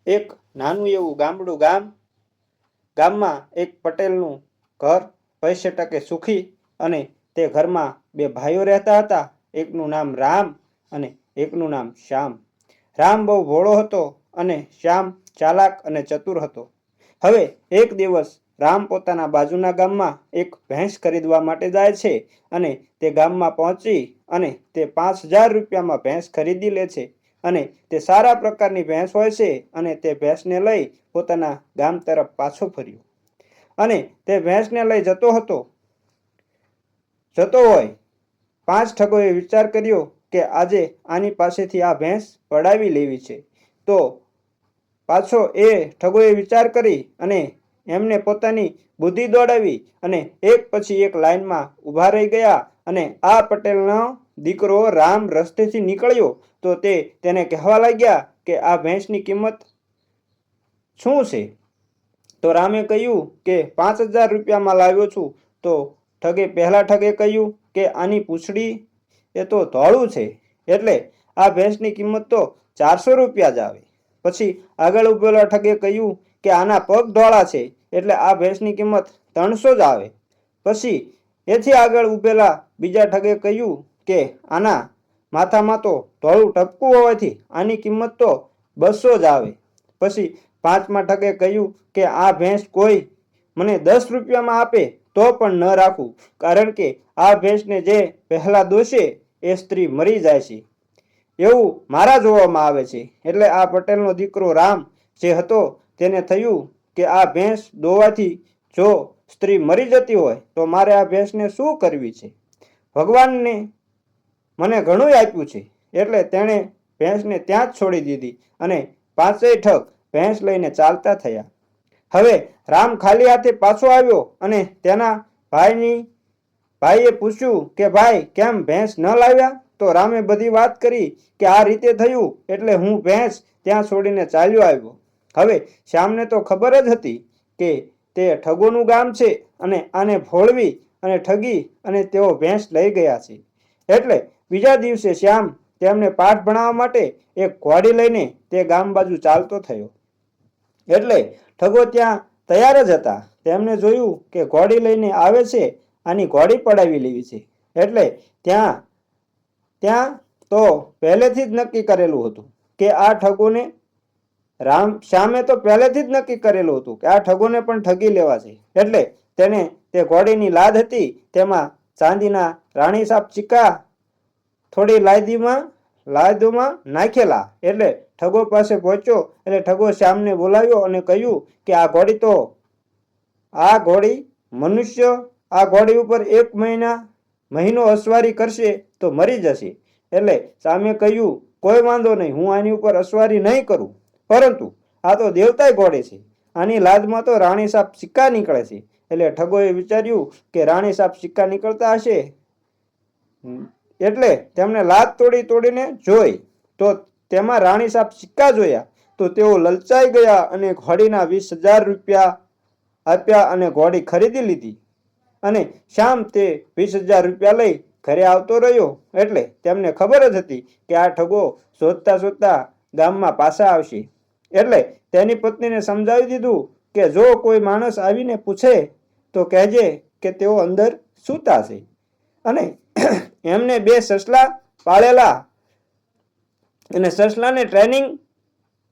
એક નાનું એવું ગામમાં એક પટેલનું ઘર પૈસે ટકે સુખી અને તે ઘરમાં બે ભાઈઓ રહેતા હતા. એકનું નામ રામ અને એકનું નામ શ્યામ. રામ બહુ ભોળો હતો અને શ્યામ ચાલાક અને ચતુર હતો. હવે એક દિવસ રામ પોતાના બાજુના ગામમાં એક ભેંસ ખરીદવા માટે જાય છે અને તે ગામમાં પહોંચી અને તે 5000 રૂપિયામાં ભેંસ ખરીદી લે છે અને તે સારા પ્રકારની ભેંસ હોય છે અને તે ભેંસને લઈ પોતાના ગામ તરફ પાછો ફર્યો અને તે ભેંસને લઈ જતો હોય 5 ઠગોએ વિચાર કર્યો કે આજે આની પાસેથી આ ભેંસ પડાવી લેવી છે. તો પાછો એ ઠગોએ વિચાર કરી અને એમને પોતાની બુદ્ધિ દોડાવી અને એક પછી એક લાઈનમાં ઊભા રહી ગયા અને આ પટેલનો દીકરો રામ રસ્તેથી નીકળ્યો તો તેને કહેવા લાગ્યા કે આ ભેંસની કિંમત શું છે? તો રામે કહ્યું કે 5000 રૂપિયામાં લાવ્યો છું. તો પહેલા ઠગે કહ્યું કે આની પૂંછડી એ તો ધોળું છે એટલે આ ભેંસની કિંમત તો 400 રૂપિયા જ આવે. પછી આગળ ઉભેલા ઠગે કહ્યું કે આના પગ ધોળા છે એટલે આ ભેંસની કિંમત 300 જ આવે. પછી એથી આગળ ઉભેલા બીજા ઠગે કહ્યું કે આના માથામાં તો ધોળું ટપકું હોવાથી આની કિંમત તો 200 જ આવે. પછી પાંચમા ઠગે કહ્યું કે આ ભેંસ કોઈ મને 10 રૂપિયામાં આપે તો પણ ન રાખું, કારણ કે આ ભેંસને જે પહેલા દોશે એ સ્ત્રી મરી જાય છે એવું મારા જોવામાં આવે છે. એટલે આ પટેલનો દીકરો રામ જે હતો તેને થયું કે આ ભેંસ દોવાથી જો સ્ત્રી મરી જતી હોય તો મારે આ ભેંસને શું કરવી છે? ભગવાનને મને ઘણું આપ્યું છે. એટલે તેણે ભેંસને ત્યાં જ છોડી દીધી અને પાંચેય ઠગ ભેંસ લઈને ચાલતા થયા. હવે રામ ખાલી હાથે પાછો આવ્યો અને તેના ભાઈએ પૂછ્યું કે ભાઈ કેમ ભેંસ ન લાવ્યા? તો રામે બધી વાત કરી કે આ રીતે થયું એટલે હું ભેંસ ત્યાં છોડીને ચાલ્યો આવ્યો. હવે શ્યામને તો ખબર જ હતી કે તે ઠગોનું ગામ છે અને આને ભોળવી અને ઠગી અને તેઓ ભેંસ લઈ ગયા છે. એટલે બીજા દિવસે શ્યામ તેમને પાઠ ભણાવવા માટે એક ઘોડી લઈને તે ગામ બાજુ ચાલતો થયો. એટલે ઠગો ત્યાં તૈયાર જ હતા. તેમને જોયું કે ઘોડી લઈને આવે છે, આની ઘોડી પડાવી લેવી છે. એટલે ત્યાં તો પહેલેથી જ નક્કી કરેલું હતું કે આ ઠગોને શ્યામે તો પહેલેથી જ નક્કી કરેલું હતું કે આ ઠગોને પણ ઠગી લેવા છે. એટલે તેને તે ઘોડીની લાદ હતી તેમાં ચાંદીના રાણી સાપ સિક્કા થોડી લાદોમાં નાખેલા. એટલે ઠગો પાસે પહોંચ્યો એટલે ઠગો શ્યામને બોલાવ્યો અને કહ્યું કે આ ઘોડી મનુષ્ય આ ઘોડી ઉપર 1 મહિનો અસવારી કરશે તો મરી જશે. એટલે શ્યામે કહ્યું કોઈ વાંધો નહીં, હું આની ઉપર અસવારી નહીં કરું, પરંતુ આ તો દેવતાય ઘોડી છે, આની લાદમાં તો રાણી સાપ સિક્કા નીકળે છે. એટલે ઠગોએ વિચાર્યું કે રાણી સાપ સિક્કા નીકળતા હશે એટલે તેમણે લાદ તોડીને જોઈ તો તેમાં રાણી સાપ સિક્કા જોયા તો તેઓ લલચાઈ ગયા અને ઘોડીના 20000 રૂપિયા આપ્યા અને ઘોડી ખરીદી લીધી. અને શ્યામ તે 20000 રૂપિયા લઈ ઘરે આવતો રહ્યો. એટલે તેમને ખબર જ હતી કે આ ઠગો શોધતા ગામમાં પાછા આવશે. એટલે તેની પત્નીને સમજાવી દીધું કે જો કોઈ માણસ આવીને પૂછે તો કહેજે કે તેઓ અંદર સૂતા છે અને એમને 2 સસલા પાળેલા અને સસલાને ટ્રેનિંગ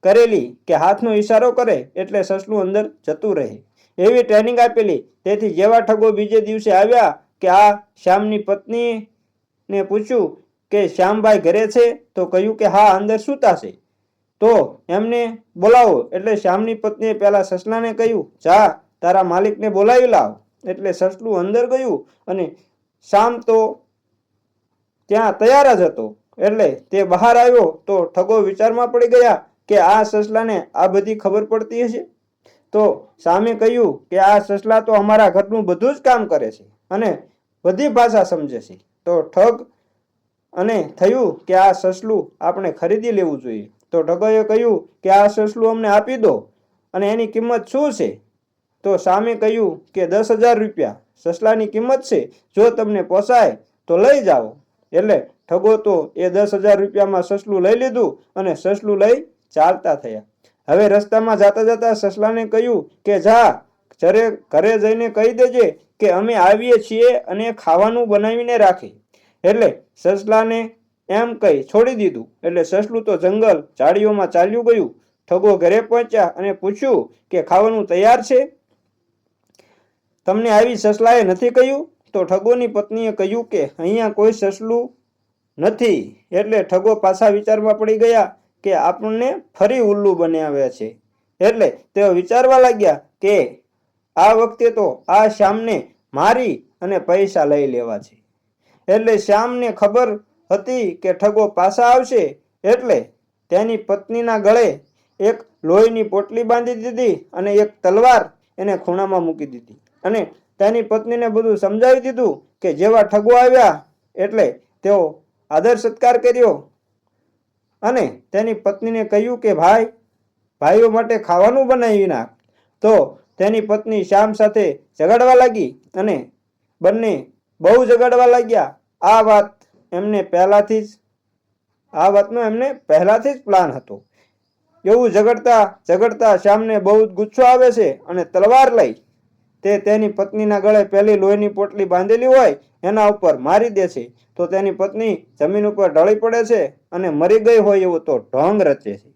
કરેલી કે હાથનો ઈશારો કરે એટલે સસલું અંદર જતું રહે એવી ટ્રેનિંગ આપેલી. તેથી જેવા ઠગો બીજે દિવસે આવ્યા કે આ શ્યામની પત્નીને પૂછ્યું કે શ્યામભાઈ ઘરે છે? તો કહ્યું કે હા અંદર સૂતા છે. તો એમને બોલાવો. એટલે શ્યામની પત્નીએ પેલા સસલાને કહ્યું જા તારા માલિકને બોલાવી લાવ. એટલે સસલું અંદર ગયું અને શ્યામ તો ત્યાં તૈયાર જ હતો. એટલે તે બહાર આવ્યો તો ઠગો વિચારમાં પડી ગયા કે આ સસલાને આ બધી ખબર પડતી હશે. તો શ્યામે કહ્યું કે આ સસલા તો અમારા ઘરનું બધું જ કામ કરે છે અને બધી ભાષા સમજે છે. તો ઠગ અને થયું કે આ સસલું આપણે ખરીદી લેવું જોઈએ. તો ઠગોએ કહ્યું કે આ સસલું અમને આપી દો અને એની કિંમત શું છે? તો શ્યામે કહ્યું કે 10000 રૂપિયા સસલાની કિંમત છે, જો તમને પોસાય તો લઈ જાઓ. એટલે ઠગો તો એ 10000 રૂપિયામાં સસલું લઈ લીધું અને સસલું લઈ ચાલતા થયા. હવે રસ્તામાં જાતા જાતા સસલાને કહ્યું કે જા ઘરે જઈને કહી દેજે કે અમે આવીએ છીએ અને ખાવાનું બનાવીને રાખી. એટલે સસલાને એમ કહી છોડી દીધું. એટલે સસલું તો જંગલ ઝાડીઓમાં ચાલ્યું ગયું. ઠગો ઘરે પહોંચ્યા અને પૂછ્યું કે ખાવાનું તૈયાર છે? તમને આવી સસલાએ નથી કહ્યું? તો ઠગોની પત્નીએ કહ્યું કે અહીંયા કોઈ સસલું નથી. એટલે ઠગો પાછા વિચારમાં પડી ગયા કે આપણને ફરી ઉલ્લુ બનાવ્યા છે. એટલે તેઓ વિચારવા લાગ્યા કે આ વખતે તો આ શ્યામને મારી અને પૈસા લઈ લેવા છે. એટલે શ્યામને ખબર હતી કે ઠગો પાછા આવશે. એટલે તેની પત્નીના ગળે એક લોહીની પોટલી બાંધી દીધી અને એક તલવાર એને ખૂણામાં મૂકી દીધી અને તેની પત્નીને બધું સમજાવી દીધું કે જેવા ઠગો આવ્યા એટલે તેઓ આદર સત્કાર કર્યો અને તેની પત્નીને કહ્યું કે ભાઈઓ માટે ખાવાનું બનાવી નાખ. તો તેની પત્ની શ્યામ સાથે ઝઘડવા લાગી અને બંને બહુ ઝઘડવા લાગ્યા. આ વાતનો એમને પહેલાથી જ પ્લાન હતો. એવું ઝઘડતા શ્યામને બહુ જ ગુસ્સો આવે છે અને તલવાર લઈ તે તેની પત્નીના ગળે પહેલી લોહીની પોટલી બાંધેલી હોય એના ઉપર મારી દે છે. તો તેની પત્ની જમીન ઉપર ઢળી પડે છે અને મરી ગઈ હોય એવું તો ઢોંગ રચે છે.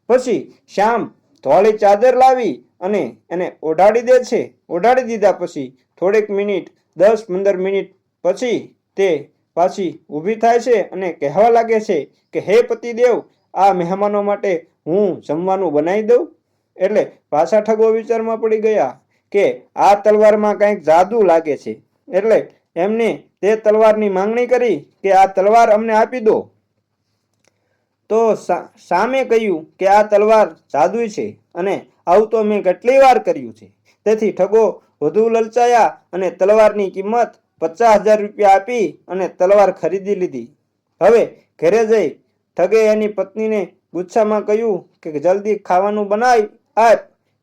પછી શ્યામ ધોળી ચાદર લાવી અને એને ઓઢાડી દે છે. ઓઢાડી દીધા પછી થોડીક મિનિટ 10-15 મિનિટ પછી તે પાછી ઊભી થાય છે અને કહેવા લાગે છે કે હે પતિદેવ, આ મહેમાનો માટે હું જમવાનું બનાવી દઉં? એટલે પાછા ઠગો વિચારમાં પડી ગયા કે આ તલવારમાં કંઈક જાદુ લાગે છે. એટલે એમને તે તલવારની માંગણી કરી કે આ તલવાર અમને આપી દો. તો સામે કહ્યું કે આ તલવાર જાદુઈ છે અને આવું તો મેં કેટલી વાર કર્યું છે. તેથી ઠગો વધુ લલચાયા અને તલવારની કિંમત 50,000 રૂપિયા આપી અને તલવાર ખરીદી લીધી. હવે ઘરે જઈ ઠગે એની પત્નીને ગુસ્સામાં કહ્યું કે જલ્દી ખાવાનું બનાવી આપ.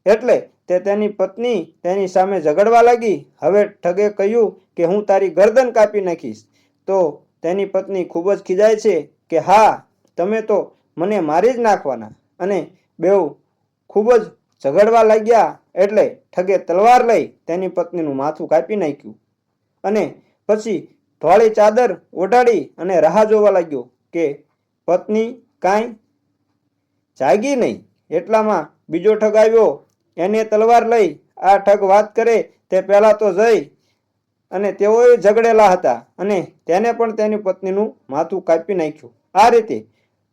એટલે તેની પત્ની તેની સામે ઝઘડવા લાગી. હવે ઠગે કહ્યું કે હું તારી ગરદન કાપી નાખીશ. તો તેની પત્ની ખૂબ જ ખીજાય છે કે હા, તમે તો મને મારી જ નાખવાના. અને બેઉ ખૂબ જ ઝઘડવા લાગ્યા. એટલે ઠગે તલવાર લઈ તેની પત્નીનું માથું કાપી નાખ્યું અને પછી ધોળી ચાદર ઓઢાડી અને રાહ જોવા લાગ્યો કે પત્ની કાંઈ જાગી નહીં. એટલામાં બીજો ઠગ આવ્યો. એને તલવાર લઈ આ ઠગ વાત કરે તે પહેલા તો જઈ અને તેઓએ ઝઘડેલા હતા અને તેને પણ તેની પત્નીનું માથું કાપી નાખ્યું. આ રીતે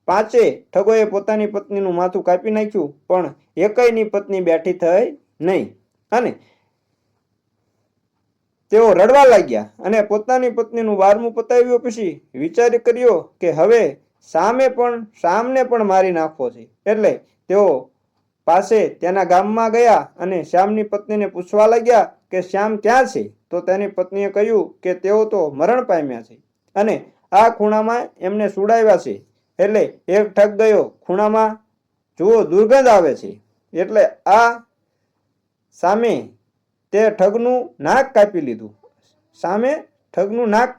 5 ઠગોએ પોતાની પત્નીનું માથું કાપી નાખ્યું, પણ એકયની પત્ની બેઠી થઈ નહીં અને તેઓ રડવા લાગ્યા અને પોતાની પત્નીનું 12મું પતાવ્યું પછી વિચાર કર્યો કે હવે શ્યામને પણ મારી નાખવો છે. એટલે તેઓ પાસે તેના ગામમાં ગયા અને શ્યામની પત્નીને પૂછવા લાગ્યા કે શ્યામ ક્યાં છે? તો તેની પત્નીએ કહ્યું કે તેઓ તો મરણ પામ્યા છે અને આ ખૂણામાં એમને સુડાવ્યા છે. એટલે એક ઠગ ગયો ખૂણામાં, જુઓ દુર્ગંધ આવે છે. એટલે આ સામે તે ઠગનું નાક કાપી લીધું. અને નાક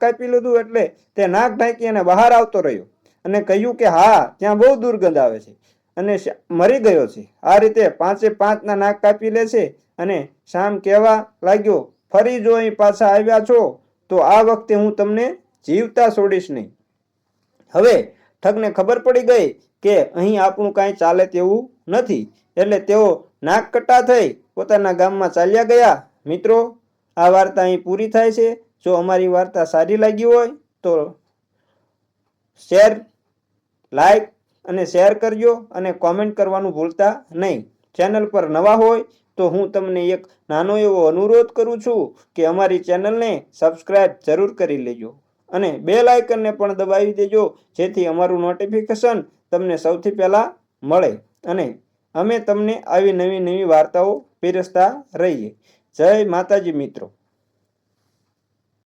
કાપી લીધું એટલે તે નાક ઢાંકી અને બહાર આવતો રહ્યો અને કહ્યું કે હા, ત્યાં બહુ દુર્ગંધ આવે છે અને મરી ગયો છે. આ રીતે 5 નાક કાપી લે છે અને શ્યામ કહેવા લાગ્યો, ફરી જો અહીં પાછા આવ્યા છો તો આ વખતે હું તમને જીવતા છોડીશ નહીં. હવે ઠગને ખબર પડી ગઈ કે અહીં આપણું કાંઈ ચાલે તેવું નથી. એટલે તેઓ નાક કટા થઈ પોતાના ગામમાં ચાલ્યા ગયા. મિત્રો, આ વાર્તા અહીં પૂરી થાય છે. જો અમારી વાર્તા સારી લાગી હોય તો લાઈક અને શેર કરજો અને કોમેન્ટ કરવાનું ભૂલતા નહીં. ચેનલ પર નવા હોય તો હું તમને એક નાનો એવો અનુરોધ કરું છું કે અમારી ચેનલને સબસ્ક્રાઈબ જરૂર કરી લેજો અને બેલ આઇકનને પણ દબાવી દેજો, જેથી અમારું નોટિફિકેશન તમને સૌથી પહેલાં મળે અને અમે તમને આવી નવી વાર્તાઓ પીરસતા રહીએ. જય માતાજી મિત્રો.